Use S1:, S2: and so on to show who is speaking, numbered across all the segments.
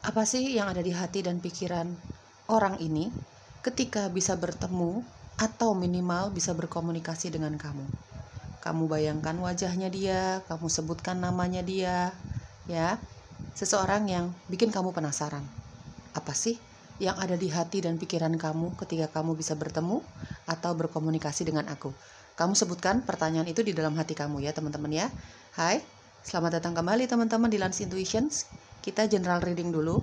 S1: Apa sih yang ada di hati dan pikiran orang ini ketika bisa bertemu atau minimal bisa berkomunikasi dengan kamu? Kamu bayangkan wajahnya dia, kamu sebutkan namanya dia, ya. Seseorang yang bikin kamu penasaran. Apa sih yang ada di hati dan pikiran kamu ketika kamu bisa bertemu atau berkomunikasi dengan aku? Kamu sebutkan pertanyaan itu di dalam hati kamu ya, teman-teman ya. Hai, selamat datang kembali teman-teman di Lance Intuitions. Kita general reading dulu.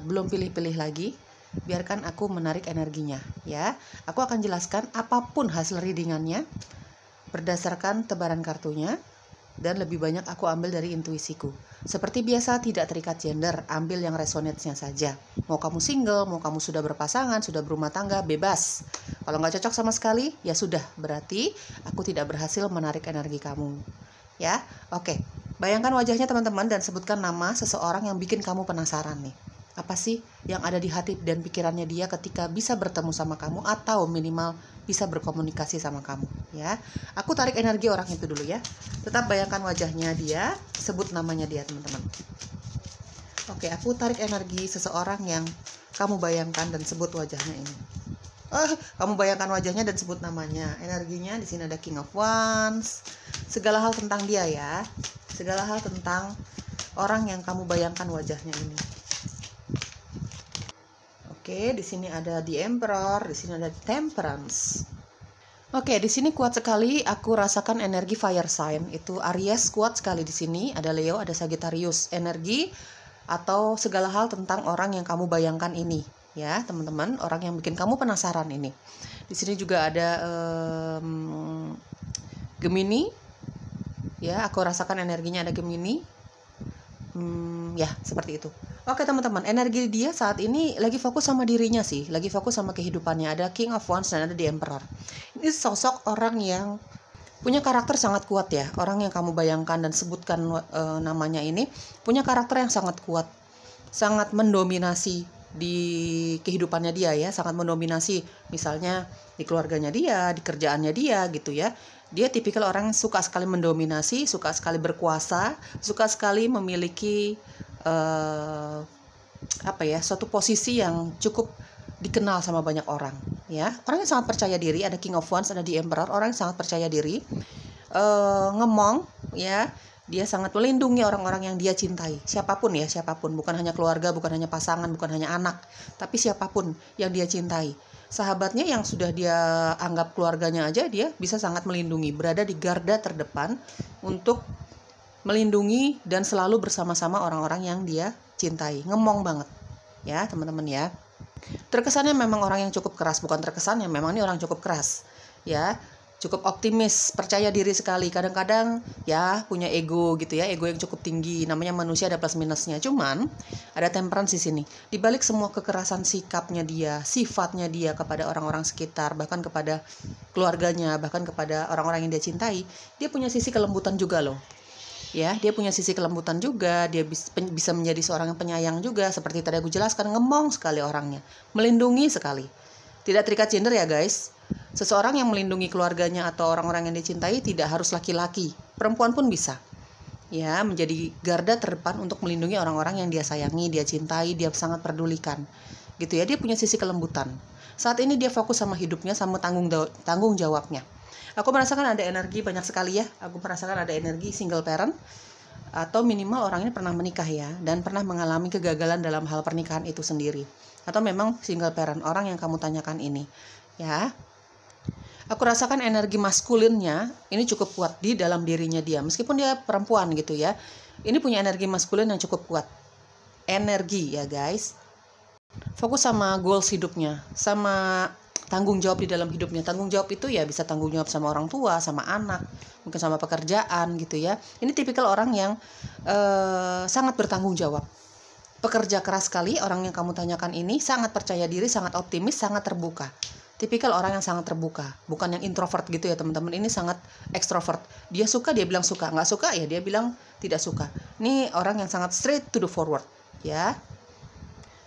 S1: Belum pilih-pilih lagi, biarkan aku menarik energinya ya. Aku akan jelaskan apapun hasil readingannya berdasarkan tebaran kartunya, dan lebih banyak aku ambil dari intuisiku. Seperti biasa, tidak terikat gender, ambil yang resonate-nya saja. Mau kamu single, mau kamu sudah berpasangan, sudah berumah tangga, bebas. Kalau nggak cocok sama sekali, ya sudah, berarti aku tidak berhasil menarik energi kamu. Ya, oke. Bayangkan wajahnya teman-teman dan sebutkan nama seseorang yang bikin kamu penasaran nih. Apa sih yang ada di hati dan pikirannya dia ketika bisa bertemu sama kamu atau minimal bisa berkomunikasi sama kamu ya. Aku tarik energi orang itu dulu ya. Tetap bayangkan wajahnya dia, sebut namanya dia teman-teman. Oke, aku tarik energi seseorang yang kamu bayangkan dan sebut wajahnya ini. Kamu bayangkan wajahnya dan sebut namanya. Energinya di sini ada King of Wands. Segala hal tentang dia ya. Segala hal tentang orang yang kamu bayangkan wajahnya ini. Oke, di sini ada The Emperor, di sini ada Temperance. Oke, di sini kuat sekali. Aku rasakan energi fire sign. Itu Aries kuat sekali di sini. Ada Leo, ada Sagittarius. Energi atau segala hal tentang orang yang kamu bayangkan ini, ya teman-teman. Orang yang bikin kamu penasaran ini. Di sini juga ada Gemini. Ya, aku rasakan energinya ada Gemini. Ya, seperti itu. Oke teman-teman, energi dia saat ini lagi fokus sama dirinya sih, lagi fokus sama kehidupannya. Ada King of Wands dan ada The Emperor. Ini sosok orang yang punya karakter sangat kuat ya. Orang yang kamu bayangkan dan sebutkan namanya ini punya karakter yang sangat kuat, sangat mendominasi di kehidupannya dia ya, sangat mendominasi misalnya di keluarganya dia, di kerjaannya dia gitu ya. Dia tipikal orang yang suka sekali mendominasi, suka sekali berkuasa, suka sekali memiliki suatu posisi yang cukup dikenal sama banyak orang ya. Orang yang sangat percaya diri, ada King of Wands, ada The Emperor. Orang yang sangat percaya diri, ngemong ya. Dia sangat melindungi orang-orang yang dia cintai, siapapun ya, siapapun, bukan hanya keluarga, bukan hanya pasangan, bukan hanya anak, tapi siapapun yang dia cintai. Sahabatnya yang sudah dia anggap keluarganya aja, dia bisa sangat melindungi, berada di garda terdepan untuk melindungi dan selalu bersama-sama orang-orang yang dia cintai. Ngemong banget ya teman-teman ya. Terkesannya memang orang yang cukup keras, bukan terkesannya, memang ini orang cukup keras ya. Cukup optimis, percaya diri sekali. Kadang-kadang ya punya ego gitu ya, ego yang cukup tinggi. Namanya manusia ada plus minusnya. Cuman ada temperance di sini. Di balik semua kekerasan sikapnya dia, sifatnya dia kepada orang-orang sekitar, bahkan kepada keluarganya, bahkan kepada orang-orang yang dia cintai, dia punya sisi kelembutan juga loh. Ya, dia punya sisi kelembutan juga. Dia bisa menjadi seorang yang penyayang juga. Seperti tadi aku jelaskan, ngemong sekali orangnya, melindungi sekali. Tidak terikat gender ya guys. Seseorang yang melindungi keluarganya atau orang-orang yang dicintai tidak harus laki-laki, perempuan pun bisa ya, menjadi garda terdepan untuk melindungi orang-orang yang dia sayangi, dia cintai, dia sangat pedulikan gitu ya. Dia punya sisi kelembutan. Saat ini dia fokus sama hidupnya, sama tanggung jawabnya. Aku merasakan ada energi banyak sekali ya. Aku merasakan ada energi single parent, atau minimal orang ini pernah menikah ya, dan pernah mengalami kegagalan dalam hal pernikahan itu sendiri. Atau memang single parent, orang yang kamu tanyakan ini ya. Aku rasakan energi maskulinnya ini cukup kuat di dalam dirinya dia. Meskipun dia perempuan gitu ya, ini punya energi maskulin yang cukup kuat. Energi ya guys. Fokus sama goals hidupnya, sama tanggung jawab di dalam hidupnya. Tanggung jawab itu ya bisa tanggung jawab sama orang tua, sama anak, mungkin sama pekerjaan gitu ya. Ini tipikal orang yang sangat bertanggung jawab. Pekerja keras sekali, orang yang kamu tanyakan ini sangat percaya diri, sangat optimis, sangat terbuka. Tipikal orang yang sangat terbuka, bukan yang introvert gitu ya teman-teman. Ini sangat ekstrovert. Dia suka, dia bilang suka. Nggak suka, ya dia bilang tidak suka. Ini orang yang sangat straight to the forward ya.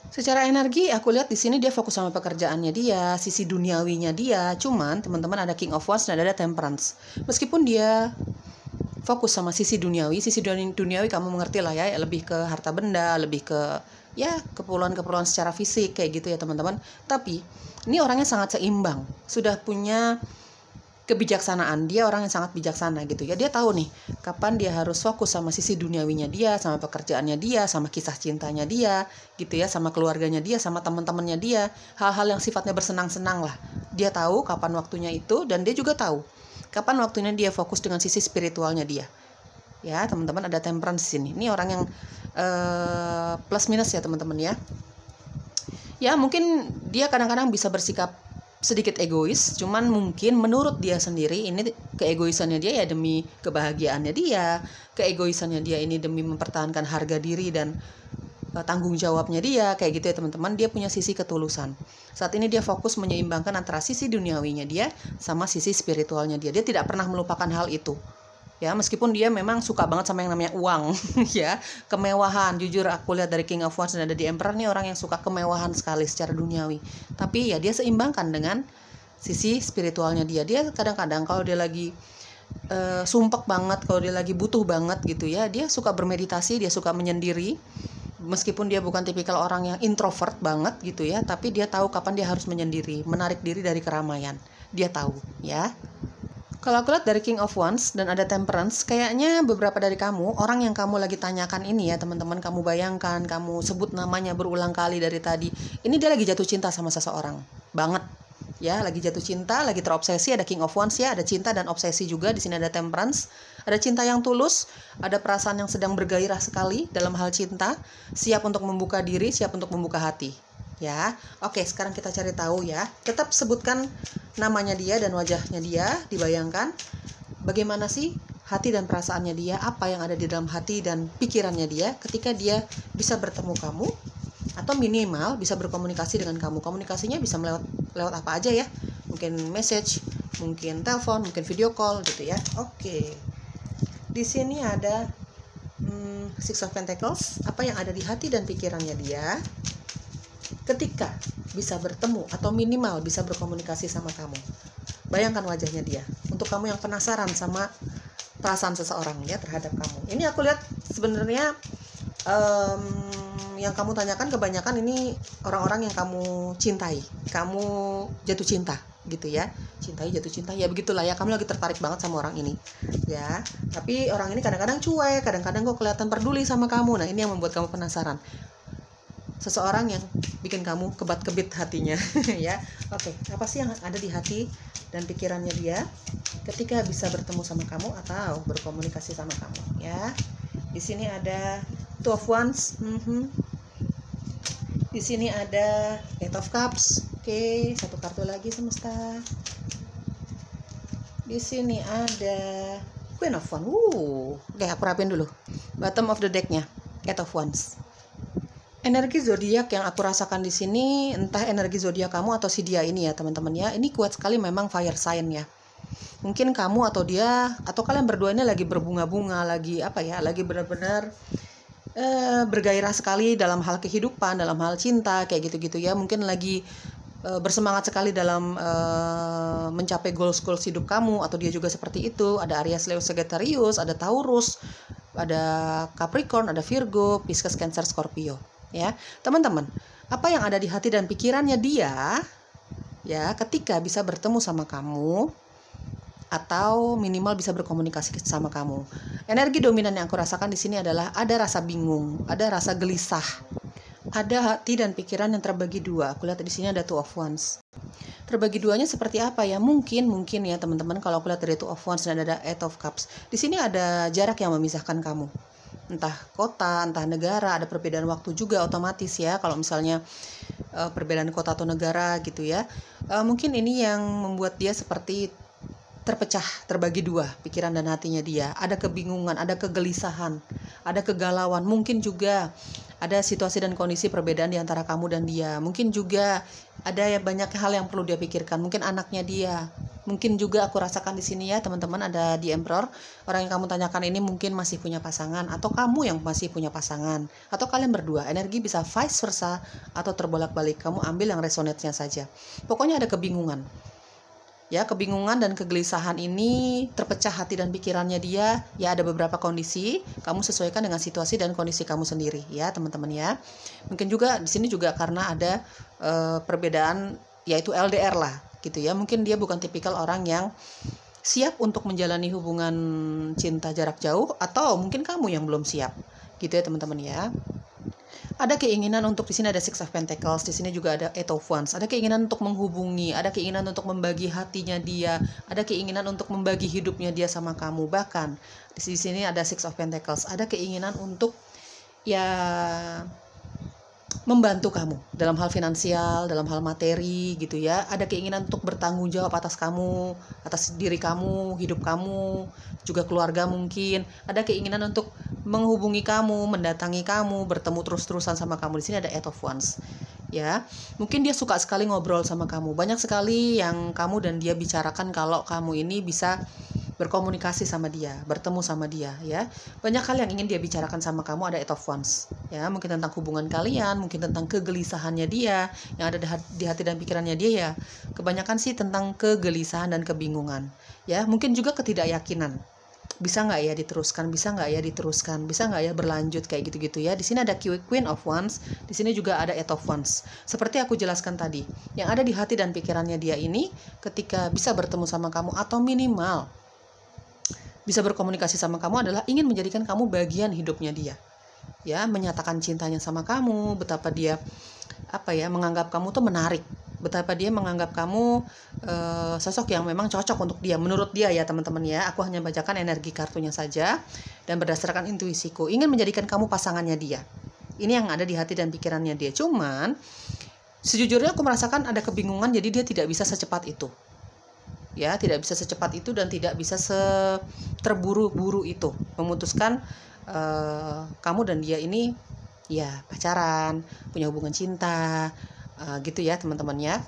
S1: Secara energi aku lihat di sini dia fokus sama pekerjaannya dia, sisi duniawinya dia. Cuman teman-teman ada King of Wands dan ada Temperance. Meskipun dia fokus sama sisi duniawi. Sisi duniawi kamu mengerti lah ya, lebih ke harta benda, lebih ke ya keperluan-keperluan secara fisik kayak gitu ya teman-teman. Tapi ini orangnya sangat seimbang, sudah punya kebijaksanaan. Dia orang yang sangat bijaksana gitu ya. Dia tahu nih kapan dia harus fokus sama sisi duniawinya dia, sama pekerjaannya dia, sama kisah cintanya dia gitu ya, sama keluarganya dia, sama teman-temannya dia, hal-hal yang sifatnya bersenang-senang lah. Dia tahu kapan waktunya itu, dan dia juga tahu kapan waktunya dia fokus dengan sisi spiritualnya dia. Ya teman-teman, ada temperance di sini. Ini orang yang plus minus ya teman-teman ya. Ya mungkin dia kadang-kadang bisa bersikap sedikit egois, cuman mungkin menurut dia sendiri ini keegoisannya dia ya demi kebahagiaannya dia, keegoisannya dia ini demi mempertahankan harga diri dan tanggung jawabnya dia, kayak gitu ya teman-teman. Dia punya sisi ketulusan. Saat ini dia fokus menyeimbangkan antara sisi duniawinya dia sama sisi spiritualnya dia. Dia tidak pernah melupakan hal itu. Ya, meskipun dia memang suka banget sama yang namanya uang, ya, kemewahan. Jujur aku lihat dari King of Wands dan ada di Emperor nih orang yang suka kemewahan sekali secara duniawi. Tapi ya dia seimbangkan dengan sisi spiritualnya dia. Dia kadang-kadang kalau dia lagi sumpek banget, kalau dia lagi butuh banget gitu ya, dia suka bermeditasi, dia suka menyendiri. Meskipun dia bukan tipikal orang yang introvert banget gitu ya, tapi dia tahu kapan dia harus menyendiri, menarik diri dari keramaian. Dia tahu, ya. Kalau aku lihat dari King of Wands dan ada Temperance, kayaknya beberapa dari kamu, orang yang kamu lagi tanyakan ini ya teman-teman, kamu bayangkan, kamu sebut namanya berulang kali dari tadi, ini dia lagi jatuh cinta sama seseorang, banget. Ya, lagi jatuh cinta, lagi terobsesi. Ada King of Wands ya, ada cinta dan obsesi juga. Di sini ada Temperance, ada cinta yang tulus, ada perasaan yang sedang bergairah sekali dalam hal cinta, siap untuk membuka diri, siap untuk membuka hati. Ya, oke, sekarang kita cari tahu ya. Tetap sebutkan namanya dia dan wajahnya dia, dibayangkan bagaimana sih hati dan perasaannya dia, apa yang ada di dalam hati dan pikirannya dia ketika dia bisa bertemu kamu, atau minimal bisa berkomunikasi dengan kamu. Komunikasinya bisa lewat apa aja ya, mungkin message, mungkin telepon, mungkin video call gitu ya. Oke, di sini ada Six of Pentacles. Apa yang ada di hati dan pikirannya dia ketika bisa bertemu atau minimal bisa berkomunikasi sama kamu. Bayangkan wajahnya dia. Untuk kamu yang penasaran sama perasaan seseorang ya terhadap kamu. Ini aku lihat sebenarnya yang kamu tanyakan kebanyakan ini orang-orang yang kamu cintai, kamu jatuh cinta gitu ya. Cintai, jatuh cinta, ya begitulah ya. Kamu lagi tertarik banget sama orang ini ya. Tapi orang ini kadang-kadang cuek, kadang-kadang kok kelihatan peduli sama kamu. Nah, ini yang membuat kamu penasaran. Seseorang yang bikin kamu kebat-kebit hatinya ya. Oke, apa sih yang ada di hati dan pikirannya dia ketika bisa bertemu sama kamu atau berkomunikasi sama kamu ya. Di sini ada Two of Wands. Di sini ada Eight of Cups. Oke, satu kartu lagi semesta. Di sini ada Queen of Wands. Oke, aku rapin dulu. Bottom of the deck-nya Eight of Wands. Energi zodiak yang aku rasakan di sini, entah energi zodiak kamu atau si dia ini ya teman-teman ya, ini kuat sekali memang fire sign ya. Mungkin kamu atau dia atau kalian berdua ini lagi berbunga-bunga, lagi apa ya, lagi benar-benar bergairah sekali dalam hal kehidupan, dalam hal cinta kayak gitu-gitu ya. Mungkin lagi bersemangat sekali dalam mencapai goals hidup kamu, atau dia juga seperti itu. Ada Aries, Leo, Sagittarius, ada Taurus, ada Capricorn, ada Virgo, Pisces, Cancer, Scorpio. Ya, teman-teman, apa yang ada di hati dan pikirannya dia ya ketika bisa bertemu sama kamu atau minimal bisa berkomunikasi sama kamu. Energi dominan yang aku rasakan di sini adalah ada rasa bingung, ada rasa gelisah, ada hati dan pikiran yang terbagi dua. Aku lihat di sini ada Two of Wands. Terbagi duanya seperti apa ya? Mungkin ya teman-teman, kalau aku lihat dari Two of Wands dan ada Eight of Cups, di sini ada jarak yang memisahkan kamu. Entah kota, entah negara, ada perbedaan waktu juga otomatis ya. Kalau misalnya perbedaan kota atau negara gitu ya, mungkin ini yang membuat dia seperti terpecah, terbagi dua pikiran dan hatinya dia. Ada kebingungan, ada kegelisahan, ada kegalauan. Mungkin juga ada situasi dan kondisi perbedaan di antara kamu dan dia. Mungkin juga ada banyak hal yang perlu dia pikirkan. Mungkin anaknya dia. Mungkin juga aku rasakan di sini ya teman-teman, ada di Emperor. Orang yang kamu tanyakan ini mungkin masih punya pasangan, atau kamu yang masih punya pasangan, atau kalian berdua. Energi bisa vice versa atau terbolak-balik. Kamu ambil yang resonate-nya saja. Pokoknya ada kebingungan. Ya, kebingungan dan kegelisahan ini terpecah hati dan pikirannya dia. Ya, ada beberapa kondisi, kamu sesuaikan dengan situasi dan kondisi kamu sendiri ya, teman-teman ya. Mungkin juga di sini juga karena ada perbedaan, yaitu LDR lah gitu ya. Mungkin dia bukan tipikal orang yang siap untuk menjalani hubungan cinta jarak jauh, atau mungkin kamu yang belum siap. Gitu ya, teman-teman ya. Ada keinginan untuk, di sini ada Six of Pentacles, di sini juga ada Eight of Wands. Ada keinginan untuk menghubungi, ada keinginan untuk membagi hatinya dia, ada keinginan untuk membagi hidupnya dia sama kamu. Bahkan di sini ada Six of Pentacles, ada keinginan untuk ya membantu kamu dalam hal finansial, dalam hal materi gitu ya. Ada keinginan untuk bertanggung jawab atas kamu, atas diri kamu, hidup kamu, juga keluarga mungkin. Ada keinginan untuk menghubungi kamu, mendatangi kamu, bertemu terus-terusan sama kamu. Di sini ada Eight of Wands. Ya, mungkin dia suka sekali ngobrol sama kamu. Banyak sekali yang kamu dan dia bicarakan kalau kamu ini bisa berkomunikasi sama dia, bertemu sama dia ya. Banyak hal yang ingin dia bicarakan sama kamu, ada Eight of Wands. Ya, mungkin tentang hubungan kalian, mungkin tentang kegelisahannya dia, yang ada di hati dan pikirannya dia ya. Kebanyakan sih tentang kegelisahan dan kebingungan. Ya, mungkin juga ketidakyakinan. Bisa nggak ya diteruskan, bisa nggak ya diteruskan, bisa nggak ya berlanjut kayak gitu-gitu ya. Di sini ada Queen of Wands, di sini juga ada Eight of Wands. Seperti aku jelaskan tadi, yang ada di hati dan pikirannya dia ini ketika bisa bertemu sama kamu atau minimal bisa berkomunikasi sama kamu adalah ingin menjadikan kamu bagian hidupnya dia. Ya, menyatakan cintanya sama kamu, betapa dia menganggap kamu tuh menarik, betapa dia menganggap kamu sosok yang memang cocok untuk dia, menurut dia ya teman-teman ya. Aku hanya bacakan energi kartunya saja dan berdasarkan intuisiku, ingin menjadikan kamu pasangannya dia. Ini yang ada di hati dan pikirannya dia. Cuman sejujurnya aku merasakan ada kebingungan, jadi dia tidak bisa secepat itu. Ya, tidak bisa secepat itu dan tidak bisa terburu-buru itu memutuskan kamu dan dia ini ya pacaran, punya hubungan cinta, gitu ya teman-teman ya.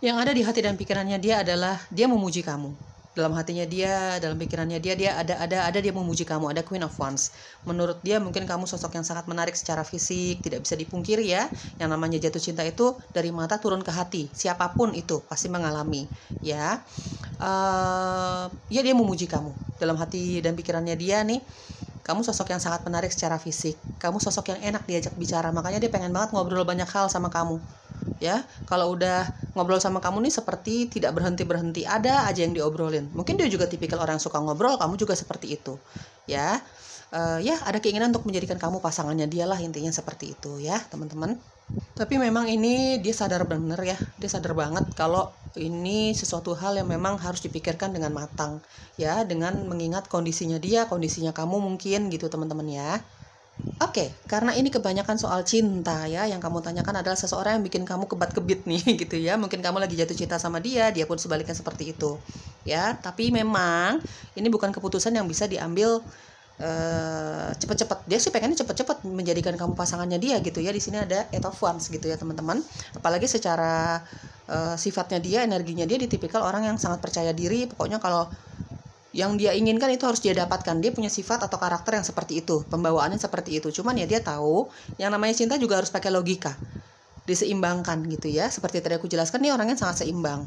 S1: Yang ada di hati dan pikirannya dia adalah dia memuji kamu. Dalam hatinya dia, dalam pikirannya dia ada dia memuji kamu. Ada Queen of Wands. Menurut dia mungkin kamu sosok yang sangat menarik secara fisik, tidak bisa dipungkiri ya. Yang namanya jatuh cinta itu dari mata turun ke hati. Siapapun itu pasti mengalami ya. Ya, dia memuji kamu. Dalam hati dan pikirannya dia nih, kamu sosok yang sangat menarik secara fisik. Kamu sosok yang enak diajak bicara. Makanya dia pengen banget ngobrol banyak hal sama kamu. Ya, kalau udah ngobrol sama kamu nih seperti tidak berhenti-berhenti, ada aja yang diobrolin. Mungkin dia juga tipikal orang yang suka ngobrol, kamu juga seperti itu. Ya, ya ada keinginan untuk menjadikan kamu pasangannya dia lah, intinya seperti itu ya teman-teman. Tapi memang ini dia sadar bener ya, dia sadar banget kalau ini sesuatu hal yang memang harus dipikirkan dengan matang ya, dengan mengingat kondisinya dia, kondisinya kamu mungkin gitu teman-teman ya. Oke, karena ini kebanyakan soal cinta ya, yang kamu tanyakan adalah seseorang yang bikin kamu kebat-kebit nih gitu ya. Mungkin kamu lagi jatuh cinta sama dia, dia pun sebaliknya seperti itu ya. Tapi memang ini bukan keputusan yang bisa diambil cepet-cepet. Dia sih pengennya cepet-cepet menjadikan kamu pasangannya dia gitu ya. Di sini ada Eight of Wands gitu ya teman-teman. Apalagi secara sifatnya dia, energinya dia tipikal orang yang sangat percaya diri. Pokoknya kalau yang dia inginkan itu harus dia dapatkan. Dia punya sifat atau karakter yang seperti itu, pembawaannya seperti itu. Cuman ya dia tahu yang namanya cinta juga harus pakai logika, diseimbangkan gitu ya. Seperti tadi aku jelaskan, dia orangnya sangat seimbang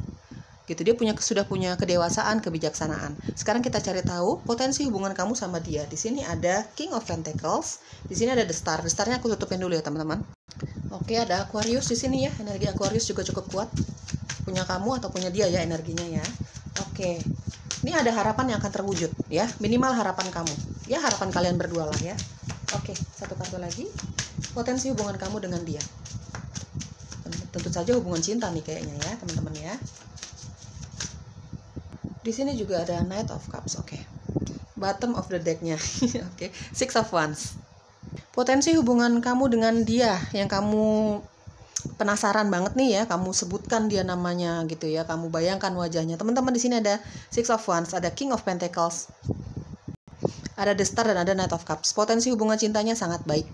S1: gitu. Dia sudah punya kedewasaan, kebijaksanaan. Sekarang kita cari tahu potensi hubungan kamu sama dia. Di sini ada King of Pentacles, di sini ada The Star. The Starnya aku tutupin dulu ya teman-teman. Oke, ada Aquarius di sini ya. Energi Aquarius juga cukup kuat. Punya kamu atau punya dia ya energinya ya. Oke. Ini ada harapan yang akan terwujud ya, minimal harapan kamu. Ya, harapan kalian berdua lah ya. Oke, satu kartu lagi. Potensi hubungan kamu dengan dia. Tentu saja hubungan cinta nih kayaknya ya, teman-teman ya. Di sini juga ada Knight of Cups, oke. Bottom of the deck-nya. Oke, Six of Wands. Potensi hubungan kamu dengan dia yang kamu penasaran banget nih ya, kamu sebutkan dia namanya gitu ya, kamu bayangkan wajahnya. Teman-teman, di sini ada Six of Wands, ada King of Pentacles, ada The Star dan ada Knight of Cups. Potensi hubungan cintanya sangat baik,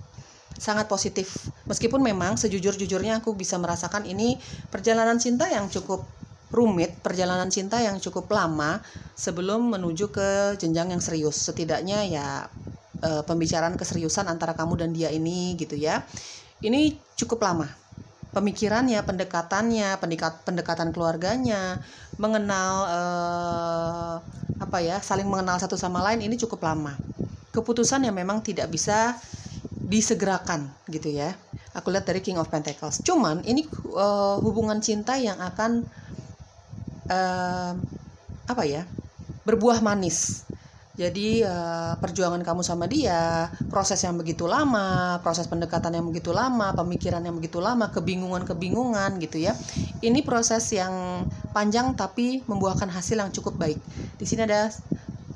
S1: sangat positif. Meskipun memang sejujur-jujurnya aku bisa merasakan ini perjalanan cinta yang cukup rumit, perjalanan cinta yang cukup lama sebelum menuju ke jenjang yang serius. Setidaknya ya pembicaraan keseriusan antara kamu dan dia ini gitu ya. Ini cukup lama pemikirannya, pendekatannya, pendekatan keluarganya, mengenal saling mengenal satu sama lain ini cukup lama. Keputusan yang memang tidak bisa disegerakan gitu ya. Aku lihat dari King of Pentacles. Cuman ini hubungan cinta yang akan berbuah manis. Jadi perjuangan kamu sama dia, proses yang begitu lama, proses pendekatan yang begitu lama, pemikiran yang begitu lama, kebingungan gitu ya. Ini proses yang panjang tapi membuahkan hasil yang cukup baik. Di sini ada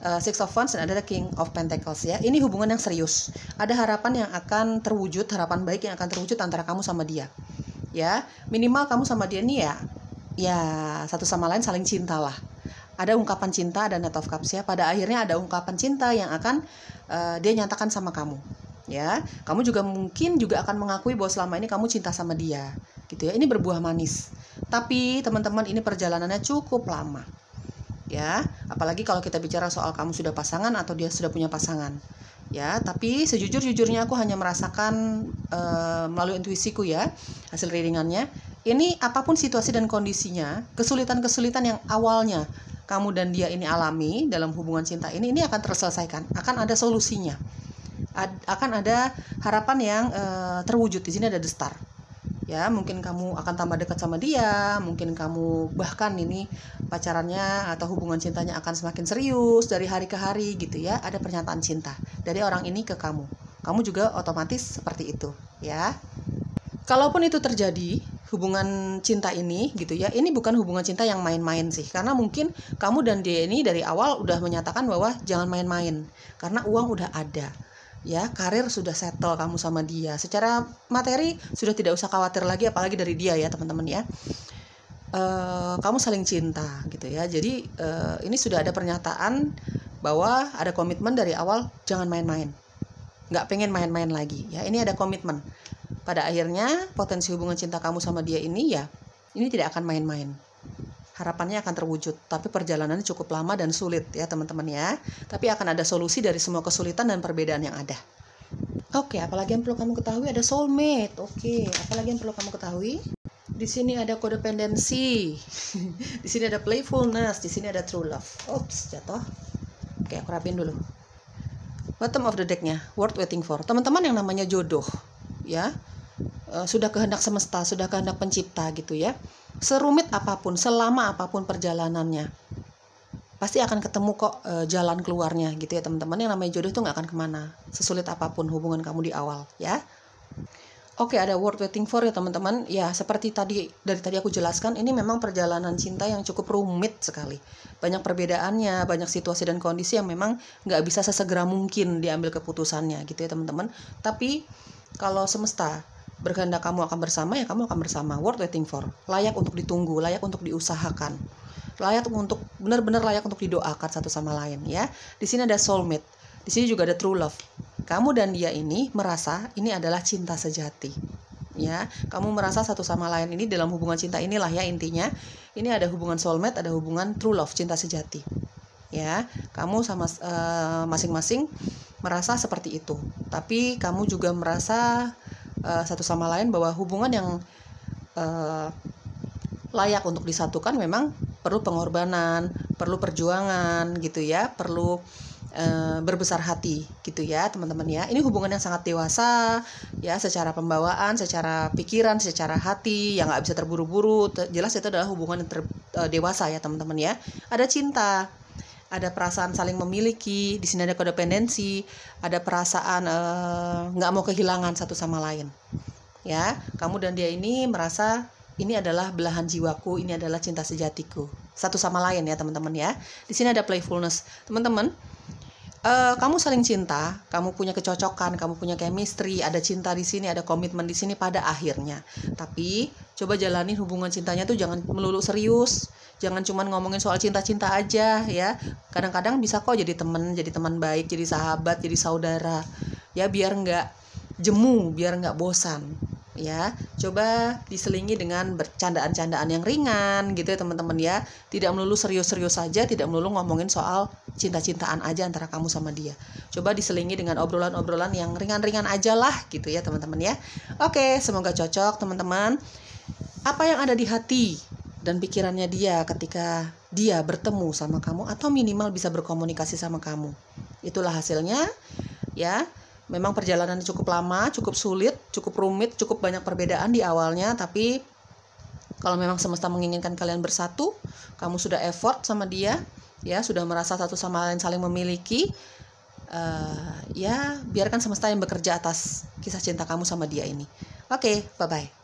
S1: Six of Wands dan ada King of Pentacles ya. Ini hubungan yang serius. Ada harapan yang akan terwujud, harapan baik yang akan terwujud antara kamu sama dia. Ya, minimal kamu sama dia nih ya satu sama lain saling cinta lah. Ada ungkapan cinta, ada Knight of Cups ya. Pada akhirnya ada ungkapan cinta yang akan dia nyatakan sama kamu. Ya, kamu juga mungkin juga akan mengakui bahwa selama ini kamu cinta sama dia, gitu ya. Ini berbuah manis. Tapi teman-teman ini perjalanannya cukup lama. Ya, apalagi kalau kita bicara soal kamu sudah pasangan atau dia sudah punya pasangan. Ya, tapi sejujur-jujurnya aku hanya merasakan melalui intuisiku ya, hasil readingannya. Ini apapun situasi dan kondisinya, kesulitan-kesulitan yang awalnya kamu dan dia ini alami dalam hubungan cinta ini akan terselesaikan, akan ada solusinya, akan ada harapan yang terwujud. Di sini ada The Star. Ya, mungkin kamu akan tambah dekat sama dia, mungkin kamu bahkan ini pacarannya atau hubungan cintanya akan semakin serius dari hari ke hari gitu ya. Ada pernyataan cinta dari orang ini ke kamu. Kamu juga otomatis seperti itu ya. Kalaupun itu terjadi, hubungan cinta ini gitu ya, ini bukan hubungan cinta yang main-main sih. Karena mungkin kamu dan dia ini dari awal udah menyatakan bahwa jangan main-main. Karena uang udah ada. Ya, karir sudah settle kamu sama dia. Secara materi sudah tidak usah khawatir lagi, apalagi dari dia ya teman-teman ya. Kamu saling cinta gitu ya. Jadi ini sudah ada pernyataan bahwa ada komitmen dari awal, jangan main-main. Nggak pengen main-main lagi ya. Ini ada komitmen. Pada akhirnya potensi hubungan cinta kamu sama dia ini ya, ini tidak akan main-main. Harapannya akan terwujud, tapi perjalanannya cukup lama dan sulit ya teman-teman ya. Tapi akan ada solusi dari semua kesulitan dan perbedaan yang ada. Oke, apalagi yang perlu kamu ketahui, ada soulmate. Oke, apalagi yang perlu kamu ketahui? Di sini ada codependency. Di sini ada playfulness, di sini ada true love. Oops, jatuh. Oke, aku rapin dulu. Bottom of the deck-nya, worth waiting for. Teman-teman yang namanya jodoh, ya. Sudah kehendak semesta, sudah kehendak pencipta gitu ya. Serumit apapun, selama apapun perjalanannya, pasti akan ketemu kok jalan keluarnya gitu ya teman-teman. Yang namanya jodoh itu nggak akan kemana, sesulit apapun hubungan kamu di awal ya. Oke, ada worth waiting for ya teman-teman. Ya, seperti dari tadi aku jelaskan, ini memang perjalanan cinta yang cukup rumit sekali. Banyak perbedaannya, banyak situasi dan kondisi yang memang nggak bisa sesegera mungkin diambil keputusannya gitu ya teman-teman. Tapi kalau semesta berkehendak kamu akan bersama, ya kamu akan bersama. Worth waiting for, layak untuk ditunggu, layak untuk diusahakan, layak untuk benar-benar layak untuk didoakan satu sama lain ya. Di sini ada soulmate, di sini juga ada true love. Kamu dan dia ini merasa ini adalah cinta sejati ya. Kamu merasa satu sama lain ini dalam hubungan cinta inilah ya intinya. Ini ada hubungan soulmate, ada hubungan true love, cinta sejati ya. Kamu sama masing-masing merasa seperti itu. Tapi kamu juga merasa satu sama lain bahwa hubungan yang layak untuk disatukan memang perlu pengorbanan, perlu perjuangan gitu ya, perlu berbesar hati gitu ya teman-teman ya. Ini hubungan yang sangat dewasa ya, secara pembawaan, secara pikiran, secara hati yang nggak bisa terburu-buru. Jelas itu adalah hubungan yang dewasa ya teman-teman ya. Ada cinta, ada perasaan saling memiliki, di sini ada kodependensi, ada perasaan nggak mau kehilangan satu sama lain. Ya, kamu dan dia ini merasa ini adalah belahan jiwaku, ini adalah cinta sejatiku, satu sama lain ya teman-teman ya. Di sini ada playfulness, teman-teman. Kamu saling cinta, kamu punya kecocokan, kamu punya chemistry, ada cinta di sini, ada komitmen di sini pada akhirnya. Tapi coba jalanin hubungan cintanya tuh jangan melulu serius, jangan cuman ngomongin soal cinta-cinta aja ya. Kadang-kadang bisa kok jadi teman baik, jadi sahabat, jadi saudara. Ya biar nggak jemu, biar nggak bosan. ya. Coba diselingi dengan bercandaan-candaan yang ringan gitu ya teman-teman ya. Tidak melulu serius-serius saja, tidak melulu ngomongin soal cinta-cintaan aja antara kamu sama dia. Coba diselingi dengan obrolan-obrolan yang ringan-ringan aja lah gitu ya teman-teman ya. Oke, semoga cocok teman-teman. Apa yang ada di hati dan pikirannya dia ketika dia bertemu sama kamu atau minimal bisa berkomunikasi sama kamu. Itulah hasilnya ya. Memang perjalanannya cukup lama, cukup sulit, cukup rumit, cukup banyak perbedaan di awalnya, tapi kalau memang semesta menginginkan kalian bersatu, kamu sudah effort sama dia, ya sudah merasa satu sama lain saling memiliki, ya biarkan semesta yang bekerja atas kisah cinta kamu sama dia ini. Oke, bye-bye.